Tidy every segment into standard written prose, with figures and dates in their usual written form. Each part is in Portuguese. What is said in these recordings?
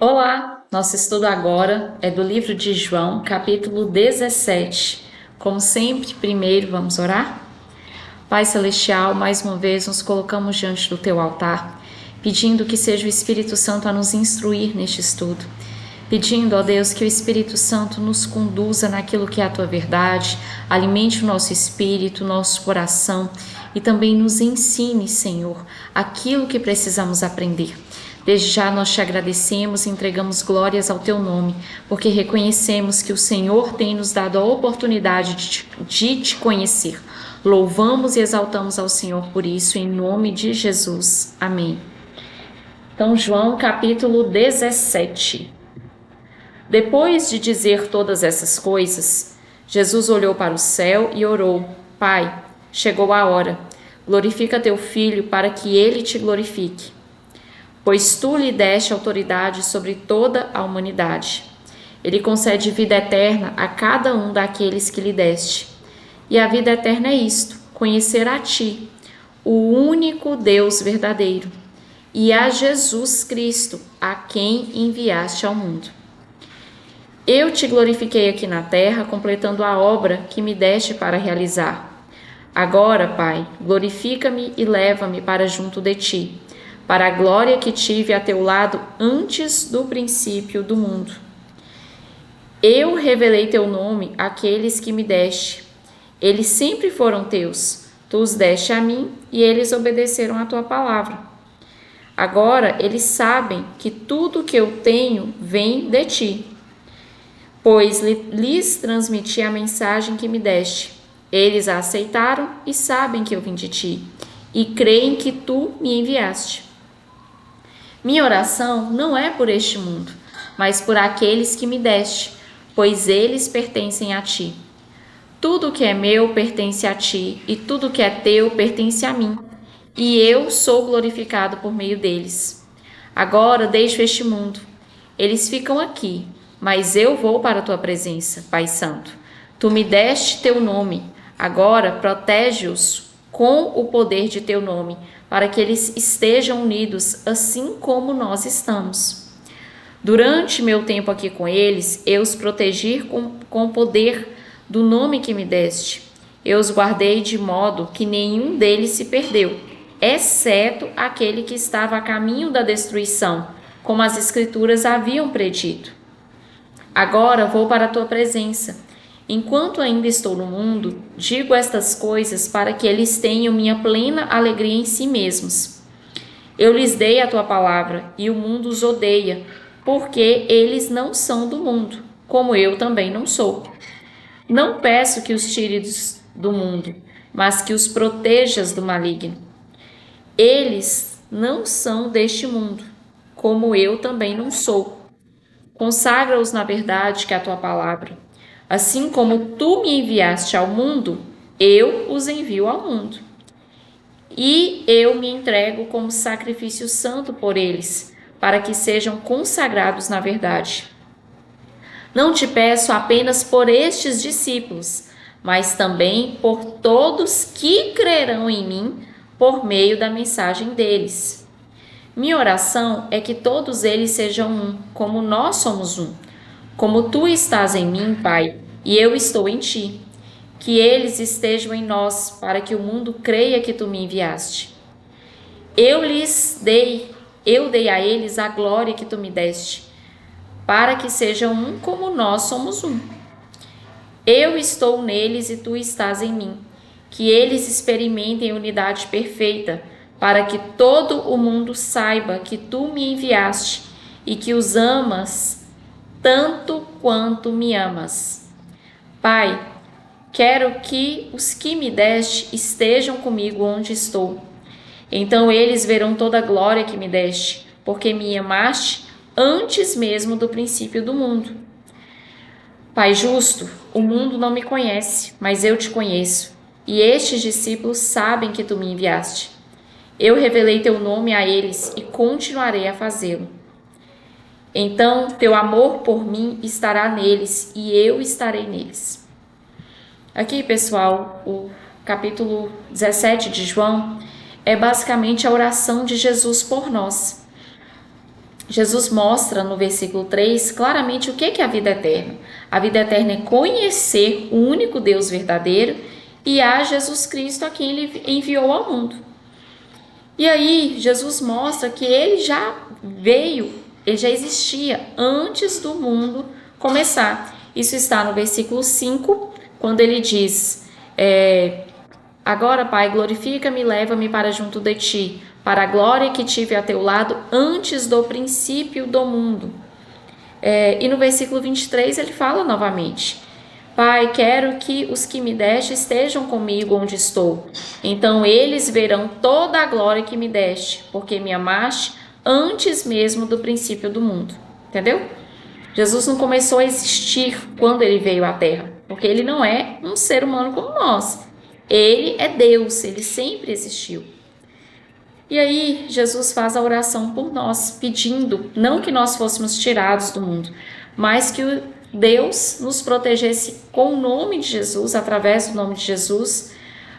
Olá! Nosso estudo agora é do livro de João, capítulo 17. Como sempre, primeiro vamos orar? Pai Celestial, mais uma vez nos colocamos diante do Teu altar, pedindo que seja o Espírito Santo a nos instruir neste estudo. Pedindo, ó Deus, que o Espírito Santo nos conduza naquilo que é a Tua verdade, alimente o nosso espírito, nosso coração e também nos ensine, Senhor, aquilo que precisamos aprender. Desde já nós te agradecemos e entregamos glórias ao Teu nome, porque reconhecemos que o Senhor tem nos dado a oportunidade de te conhecer. Louvamos e exaltamos ao Senhor por isso, em nome de Jesus. Amém. Então, João capítulo 17. Depois de dizer todas essas coisas, Jesus olhou para o céu e orou: Pai, chegou a hora. Glorifica teu Filho para que ele te glorifique. Pois tu lhe deste autoridade sobre toda a humanidade. Ele concede vida eterna a cada um daqueles que lhe deste. E a vida eterna é isto: conhecer a ti, o único Deus verdadeiro, e a Jesus Cristo, a quem enviaste ao mundo. Eu te glorifiquei aqui na terra, completando a obra que me deste para realizar. Agora, Pai, glorifica-me e leva-me para junto de ti, para a glória que tive a teu lado antes do princípio do mundo. Eu revelei teu nome àqueles que me deste. Eles sempre foram teus. Tu os deste a mim e eles obedeceram à tua palavra. Agora eles sabem que tudo que eu tenho vem de ti, pois lhes transmiti a mensagem que me deste. Eles a aceitaram e sabem que eu vim de ti, e creem que tu me enviaste. Minha oração não é por este mundo, mas por aqueles que me deste, pois eles pertencem a ti. Tudo que é meu pertence a ti, e tudo que é teu pertence a mim, e eu sou glorificado por meio deles. Agora deixo este mundo. Eles ficam aqui, mas eu vou para a tua presença, Pai Santo. Tu me deste teu nome, agora protege-os com o poder de teu nome, para que eles estejam unidos assim como nós estamos. Durante meu tempo aqui com eles, eu os protegi com o poder do nome que me deste. Eu os guardei de modo que nenhum deles se perdeu, exceto aquele que estava a caminho da destruição, como as Escrituras haviam predito. Agora vou para a tua presença. Enquanto ainda estou no mundo, digo estas coisas para que eles tenham minha plena alegria em si mesmos. Eu lhes dei a tua palavra e o mundo os odeia, porque eles não são do mundo, como eu também não sou. Não peço que os tires do mundo, mas que os protejas do maligno. Eles não são deste mundo, como eu também não sou. Consagra-os na verdade que é a tua palavra. Assim como tu me enviaste ao mundo, eu os envio ao mundo. E eu me entrego como sacrifício santo por eles, para que sejam consagrados na verdade. Não te peço apenas por estes discípulos, mas também por todos que crerão em mim por meio da mensagem deles. Minha oração é que todos eles sejam um, como nós somos um. Como tu estás em mim, Pai, e eu estou em ti. Que eles estejam em nós, para que o mundo creia que tu me enviaste. Eu dei a eles a glória que tu me deste, para que sejam um como nós somos um. Eu estou neles e tu estás em mim. Que eles experimentem a unidade perfeita, para que todo o mundo saiba que tu me enviaste e que os amas tanto quanto me amas. Pai, quero que os que me deste estejam comigo onde estou. Então eles verão toda a glória que me deste, porque me amaste antes mesmo do princípio do mundo. Pai justo, o mundo não me conhece, mas eu te conheço, e estes discípulos sabem que tu me enviaste. Eu revelei teu nome a eles e continuarei a fazê-lo. Então, teu amor por mim estará neles e eu estarei neles. Aqui, pessoal, o capítulo 17 de João é basicamente a oração de Jesus por nós. Jesus mostra no versículo 3 claramente o que é a vida eterna. A vida eterna é conhecer o único Deus verdadeiro e a Jesus Cristo a quem ele enviou ao mundo. E aí Jesus mostra que ele já veio, ele já existia antes do mundo começar. Isso está no versículo 5, quando ele diz: agora, Pai, glorifica-me, leva-me para junto de ti, para a glória que tive a teu lado antes do princípio do mundo. E no versículo 23 ele fala novamente: Pai, quero que os que me deste estejam comigo onde estou. Então eles verão toda a glória que me deste, porque me amaste antes mesmo do princípio do mundo. Entendeu? Jesus não começou a existir quando ele veio à Terra, porque ele não é um ser humano como nós. Ele é Deus, ele sempre existiu. E aí Jesus faz a oração por nós, pedindo não que nós fôssemos tirados do mundo, mas que Deus nos protegesse com o nome de Jesus, através do nome de Jesus,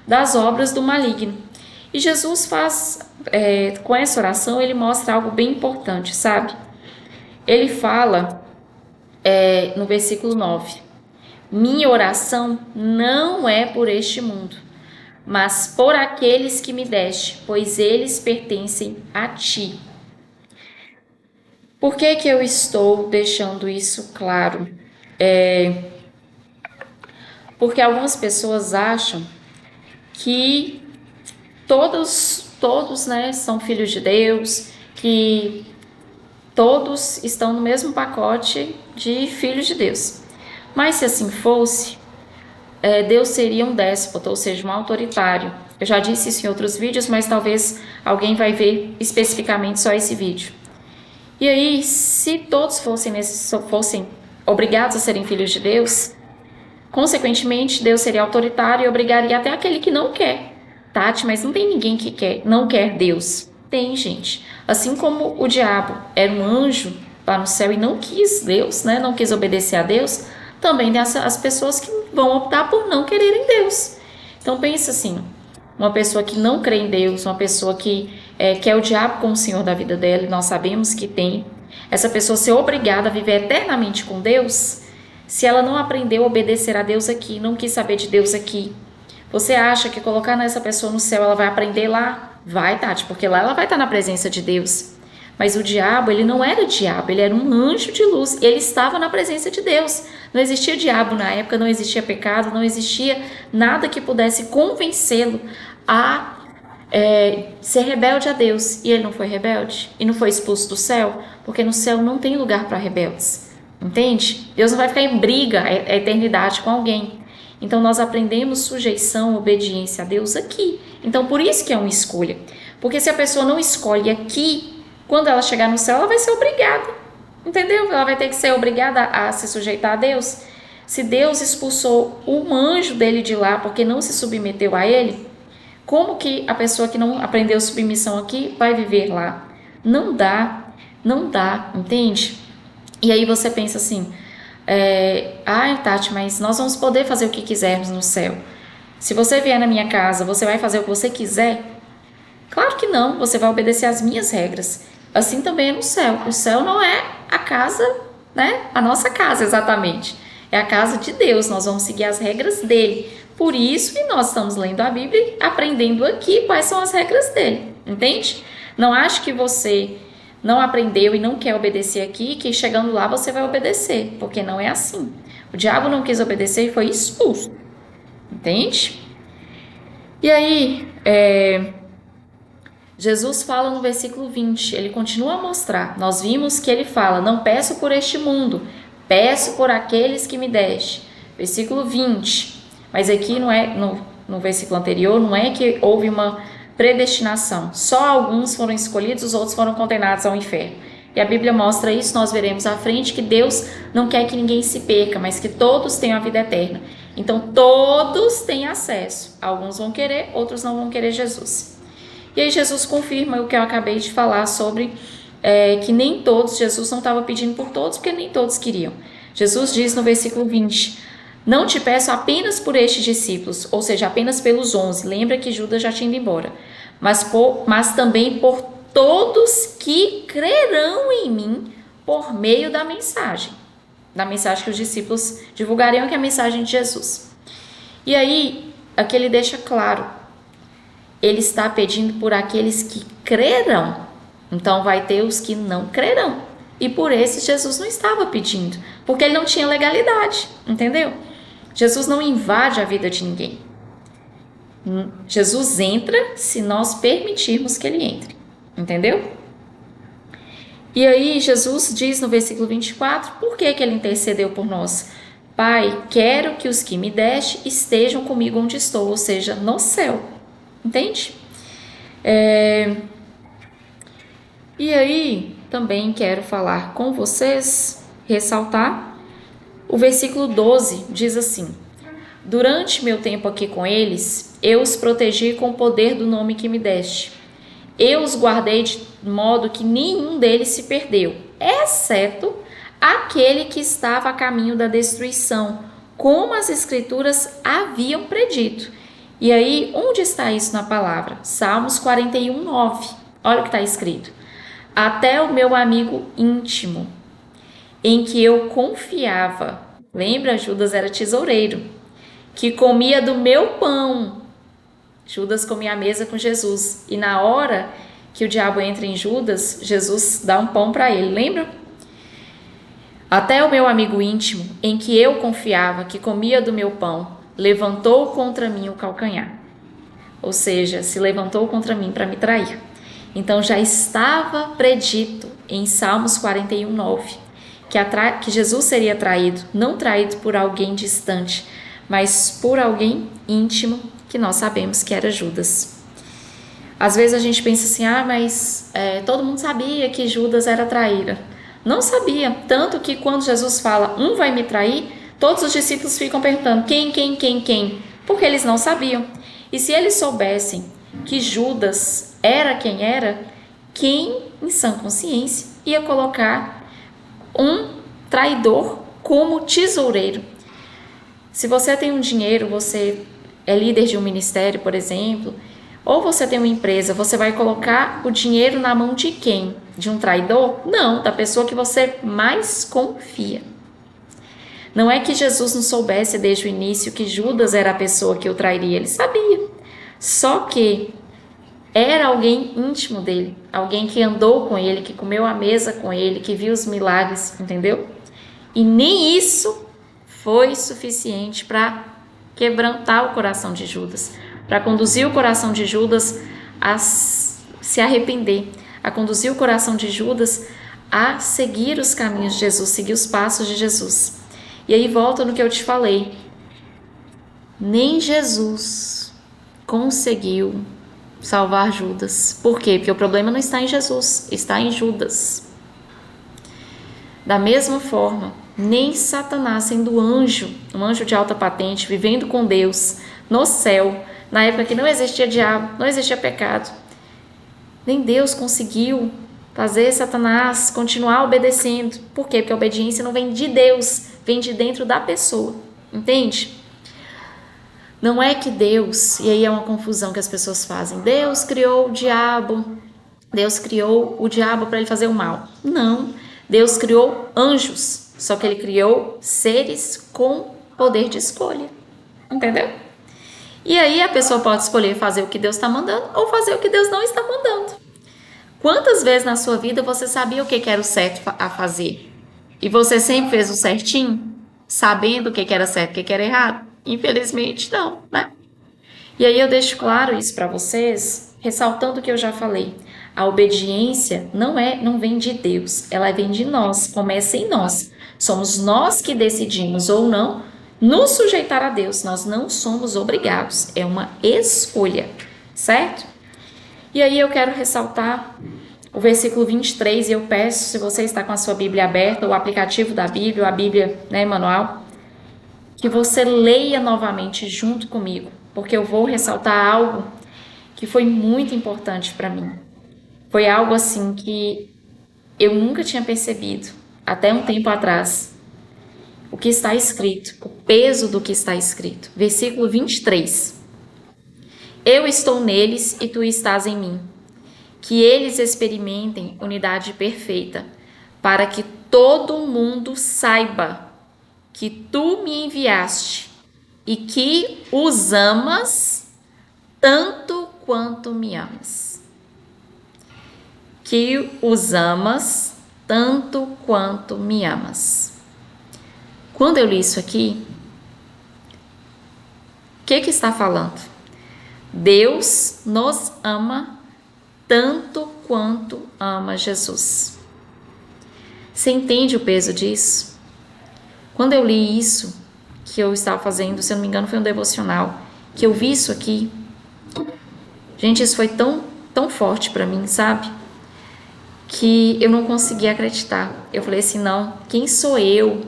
das obras do maligno. E Jesus faz, com essa oração, ele mostra algo bem importante, sabe? Ele fala no versículo 9: minha oração não é por este mundo, mas por aqueles que me deste, pois eles pertencem a ti. Por que eu estou deixando isso claro? Porque algumas pessoas acham que todos, né, são filhos de Deus, que todos estão no mesmo pacote de filhos de Deus. Mas se assim fosse, Deus seria um déspota, ou seja, um autoritário. Eu já disse isso em outros vídeos, mas talvez alguém vai ver especificamente só esse vídeo. E aí, se todos fossem obrigados a serem filhos de Deus, consequentemente, Deus seria autoritário e obrigaria até aquele que não quer. Tati, mas não tem ninguém que não quer Deus. Tem, gente. Assim como o diabo era um anjo lá no céu e não quis Deus, né? Não quis obedecer a Deus, também tem as pessoas que vão optar por não quererem Deus. Então pensa assim, uma pessoa que não crê em Deus, uma pessoa que quer o diabo como o senhor da vida dela, e nós sabemos que tem, essa pessoa ser obrigada a viver eternamente com Deus, se ela não aprendeu a obedecer a Deus aqui, não quis saber de Deus aqui, você acha que colocar essa pessoa no céu, ela vai aprender lá? Vai, Tati, porque lá ela vai estar na presença de Deus. Mas o diabo, ele não era diabo, ele era um anjo de luz, ele estava na presença de Deus. Não existia diabo na época, não existia pecado, não existia nada que pudesse convencê-lo a ser rebelde a Deus. E ele não foi rebelde, e não foi expulso do céu, porque no céu não tem lugar para rebeldes. Entende? Deus não vai ficar em briga a eternidade com alguém. Então nós aprendemos sujeição, obediência a Deus aqui. Então por isso que é uma escolha. Porque se a pessoa não escolhe aqui, quando ela chegar no céu, ela vai ser obrigada. Entendeu? Ela vai ter que ser obrigada a se sujeitar a Deus. Se Deus expulsou um anjo dele de lá porque não se submeteu a ele, como que a pessoa que não aprendeu submissão aqui vai viver lá? Não dá, entende? E aí você pensa assim, Tati, mas nós vamos poder fazer o que quisermos no céu. Se você vier na minha casa, você vai fazer o que você quiser? Claro que não, você vai obedecer às minhas regras. Assim também é no céu. O céu não é a casa, né? A nossa casa, exatamente. É a casa de Deus, nós vamos seguir as regras dele. Por isso que nós estamos lendo a Bíblia e aprendendo aqui quais são as regras dele, entende? Não acho que você não aprendeu e não quer obedecer aqui, que chegando lá você vai obedecer, porque não é assim. O diabo não quis obedecer e foi expulso, entende? E aí, Jesus fala no versículo 20, ele continua a mostrar, nós vimos que ele fala, não peço por este mundo, peço por aqueles que me deste. Versículo 20, mas aqui não é, no versículo anterior, não é que houve uma predestinação, só alguns foram escolhidos, os outros foram condenados ao inferno. E a Bíblia mostra isso, nós veremos à frente que Deus não quer que ninguém se perca, mas que todos tenham a vida eterna. Então todos têm acesso, alguns vão querer, outros não vão querer Jesus. E aí Jesus confirma o que eu acabei de falar sobre que nem todos, Jesus não estava pedindo por todos, porque nem todos queriam. Jesus diz no versículo 20, não te peço apenas por estes discípulos, ou seja, apenas pelos 11, lembra que Judas já tinha ido embora, mas também por todos que crerão em mim por meio da mensagem que os discípulos divulgariam, que é a mensagem de Jesus. E aí, aqui ele deixa claro, ele está pedindo por aqueles que crerão. Então vai ter os que não crerão. E por esses Jesus não estava pedindo, porque ele não tinha legalidade, entendeu? Jesus não invade a vida de ninguém. Jesus entra se nós permitirmos que ele entre, entendeu? E aí Jesus diz no versículo 24, por que ele intercedeu por nós? Pai, quero que os que me deste estejam comigo onde estou, ou seja, no céu. Entende? E aí, também quero falar com vocês, ressaltar, o versículo 12 diz assim: durante meu tempo aqui com eles, eu os protegi com o poder do nome que me deste. Eu os guardei de modo que nenhum deles se perdeu, exceto aquele que estava a caminho da destruição, como as Escrituras haviam predito. E aí, onde está isso na palavra? Salmos 41, 9. Olha o que está escrito. Até o meu amigo íntimo, em que eu confiava. Lembra? Judas era tesoureiro. Que comia do meu pão. Judas comia à mesa com Jesus. E na hora que o diabo entra em Judas, Jesus dá um pão para ele. Lembra? Até o meu amigo íntimo, em que eu confiava, que comia do meu pão, levantou contra mim o calcanhar. Ou seja, se levantou contra mim para me trair. Então já estava predito em Salmos 41, 9, que Jesus seria traído, não traído por alguém distante, mas por alguém íntimo, que nós sabemos que era Judas. Às vezes a gente pensa assim, mas todo mundo sabia que Judas era traíra. Não sabia, tanto que quando Jesus fala, um vai me trair, todos os discípulos ficam perguntando, quem? Porque eles não sabiam. E se eles soubessem que Judas era, quem em sã consciência ia colocar um traidor como tesoureiro? Se você tem um dinheiro, você é líder de um ministério, por exemplo, ou você tem uma empresa, você vai colocar o dinheiro na mão de quem? De um traidor? Não, da pessoa que você mais confia. Não é que Jesus não soubesse desde o início que Judas era a pessoa que o trairia, ele sabia. Só que era alguém íntimo dele, alguém que andou com ele, que comeu à mesa com ele, que viu os milagres, entendeu? E nem isso foi suficiente para quebrantar o coração de Judas, para conduzir o coração de Judas a se arrepender, a conduzir o coração de Judas a seguir os caminhos de Jesus, seguir os passos de Jesus. E aí volta no que eu te falei, nem Jesus conseguiu salvar Judas. Por quê? Porque o problema não está em Jesus, está em Judas. Da mesma forma, nem Satanás, sendo anjo, um anjo de alta patente, vivendo com Deus no céu, na época que não existia diabo, não existia pecado, nem Deus conseguiu fazer Satanás continuar obedecendo. Por quê? Porque a obediência não vem de Deus, vem de dentro da pessoa, entende? Não é que Deus, e aí é uma confusão que as pessoas fazem, Deus criou o diabo para ele fazer o mal. Não, Deus criou anjos, só que ele criou seres com poder de escolha, entendeu? E aí a pessoa pode escolher fazer o que Deus está mandando ou fazer o que Deus não está mandando. Quantas vezes na sua vida você sabia o que era o certo a fazer? E você sempre fez o certinho, sabendo o que era certo e o que era errado? Infelizmente não, né? E aí eu deixo claro isso para vocês, ressaltando o que eu já falei. A obediência não vem de Deus, ela vem de nós, começa em nós. Somos nós que decidimos ou não nos sujeitar a Deus. Nós não somos obrigados, é uma escolha, certo? E aí eu quero ressaltar o versículo 23, e eu peço, se você está com a sua Bíblia aberta, o aplicativo da Bíblia, ou a Bíblia, manual, que você leia novamente junto comigo, porque eu vou ressaltar algo que foi muito importante para mim. Foi algo assim que eu nunca tinha percebido, até um tempo atrás. O que está escrito, o peso do que está escrito. Versículo 23. Eu estou neles e tu estás em mim. que eles experimentem unidade perfeita, para que todo mundo saiba que tu me enviaste e que os amas tanto quanto me amas. Que os amas tanto quanto me amas. Quando eu li isso aqui, o que está falando? Deus nos ama tanto quanto ama Jesus. Você entende o peso disso? Quando eu li isso, que eu estava fazendo, se eu não me engano foi um devocional, que eu vi isso aqui, gente, isso foi tão forte para mim, sabe? Que eu não conseguia acreditar. Eu falei assim, não, quem sou eu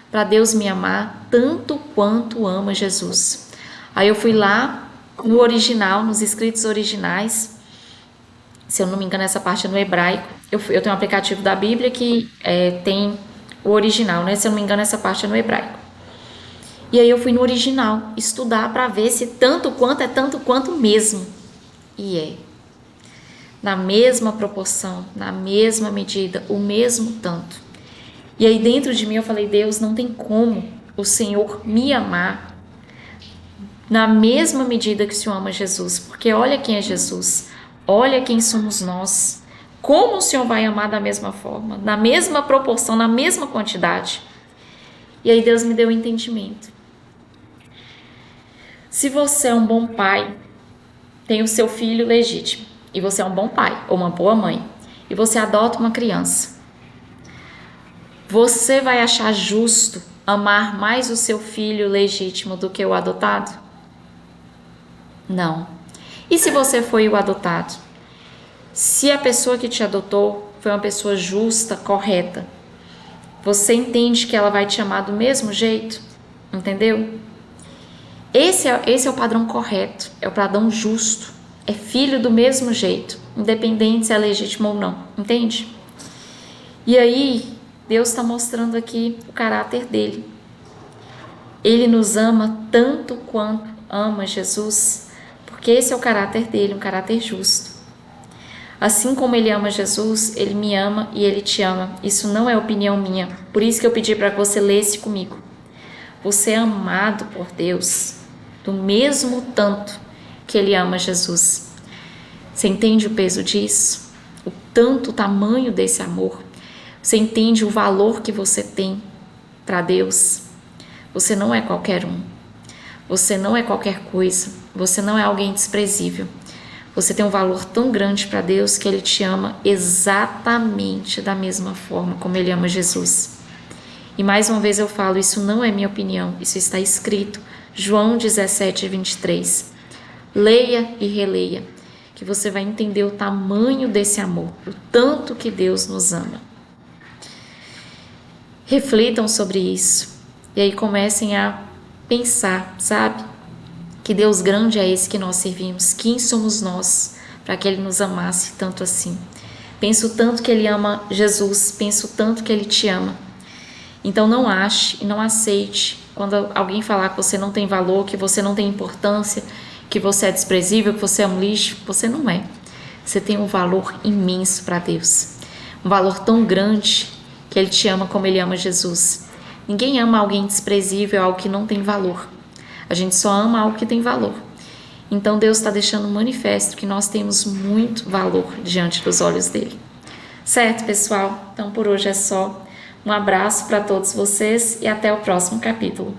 para Deus me amar tanto quanto ama Jesus? Aí eu fui lá no original, nos escritos originais, se eu não me engano essa parte é no hebraico, eu tenho um aplicativo da Bíblia que tem o original, né? Se eu não me engano essa parte é no hebraico. E aí eu fui no original estudar para ver se tanto quanto é tanto quanto mesmo. E é. Na mesma proporção, na mesma medida, o mesmo tanto. E aí dentro de mim eu falei, Deus, não tem como o Senhor me amar na mesma medida que o Senhor ama Jesus, porque olha quem é Jesus, olha quem somos nós, como o Senhor vai amar da mesma forma, na mesma proporção, na mesma quantidade. E aí Deus me deu o entendimento. Se você é um bom pai, tem o seu filho legítimo, e você é um bom pai ou uma boa mãe, e você adota uma criança, você vai achar justo amar mais o seu filho legítimo do que o adotado? Não. E se você foi o adotado? Se a pessoa que te adotou foi uma pessoa justa, correta, você entende que ela vai te amar do mesmo jeito? Entendeu? Esse é o padrão correto, é o padrão justo, é filho do mesmo jeito, independente se é legítimo ou não, entende? E aí, Deus está mostrando aqui o caráter dele. Ele nos ama tanto quanto ama Jesus, porque esse é o caráter dele, um caráter justo. Assim como ele ama Jesus, ele me ama e ele te ama. Isso não é opinião minha, por isso que eu pedi para que você lesse comigo. Você é amado por Deus do mesmo tanto que ele ama Jesus. Você entende o peso disso? O tamanho desse amor? Você entende o valor que você tem para Deus? Você não é qualquer um. Você não é qualquer coisa. Você não é alguém desprezível. Você tem um valor tão grande para Deus que ele te ama exatamente da mesma forma como ele ama Jesus. E mais uma vez eu falo, isso não é minha opinião, isso está escrito, João 17, 23. Leia e releia, que você vai entender o tamanho desse amor, o tanto que Deus nos ama. Reflitam sobre isso e aí comecem a pensar, sabe? Que Deus grande é esse que nós servimos, quem somos nós para que Ele nos amasse tanto assim. Penso tanto que Ele ama Jesus, penso tanto que Ele te ama. Então não ache e não aceite quando alguém falar que você não tem valor, que você não tem importância, que você é desprezível, que você é um lixo. Você não é. Você tem um valor imenso para Deus. Um valor tão grande que Ele te ama como Ele ama Jesus. Ninguém ama alguém desprezível, algo que não tem valor. A gente só ama algo que tem valor. Então Deus está deixando manifesto que nós temos muito valor diante dos olhos dele. Certo, pessoal? Então por hoje é só. Um abraço para todos vocês e até o próximo capítulo.